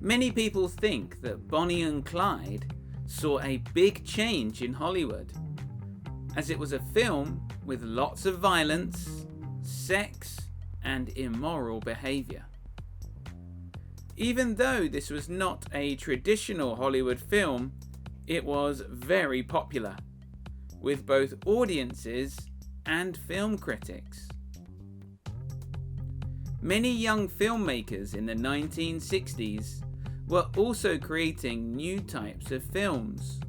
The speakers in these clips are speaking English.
Many people think that Bonnie and Clyde saw a big change in Hollywood, as it was a film with lots of violence, sex, and immoral behavior. Even though this was not a traditional Hollywood film, it was very popular, with both audiences and film critics. Many young filmmakers in the 1960s were also creating new types of films.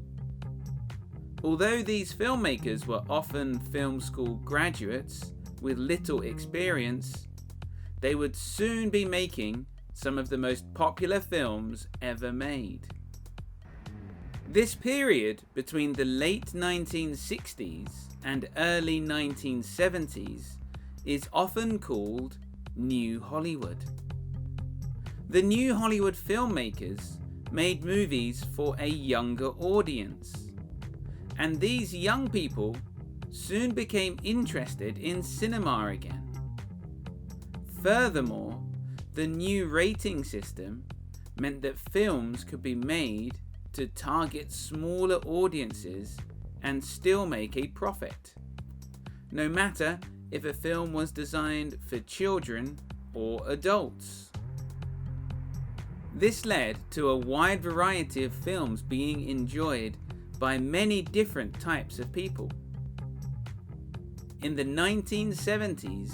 Although these filmmakers were often film school graduates with little experience, they would soon be making some of the most popular films ever made. This period between the late 1960s and early 1970s is often called New Hollywood. The New Hollywood filmmakers made movies for a younger audience, and these young people soon became interested in cinema again. Furthermore, the new rating system meant that films could be made to target smaller audiences and still make a profit, no matter if a film was designed for children or adults. This led to a wide variety of films being enjoyed by many different types of people. In the 1970s,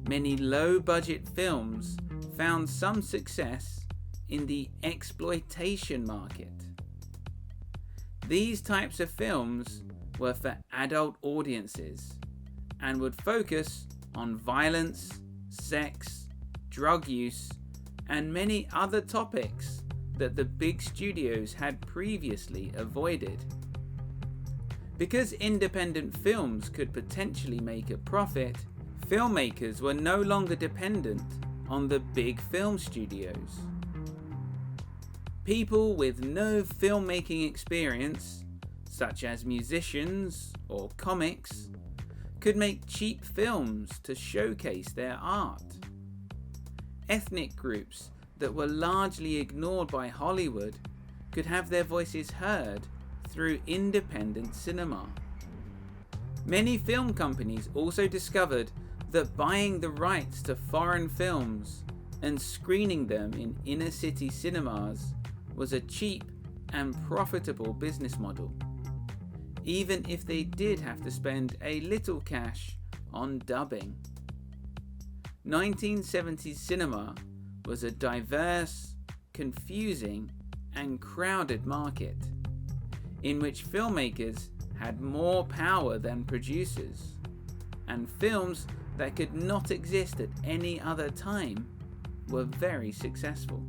many low-budget films found some success in the exploitation market. These types of films were for adult audiences and would focus on violence, sex, drug use, and many other topics that the big studios had previously avoided. Because independent films could potentially make a profit, filmmakers were no longer dependent on the big film studios. People with no filmmaking experience, such as musicians or comics, could make cheap films to showcase their art. Ethnic groups that were largely ignored by Hollywood could have their voices heard through independent cinema. Many film companies also discovered that buying the rights to foreign films and screening them in inner city cinemas was a cheap and profitable business model, even if they did have to spend a little cash on dubbing. 1970s cinema was a diverse, confusing, and crowded market, in which filmmakers had more power than producers, and films that could not exist at any other time were very successful.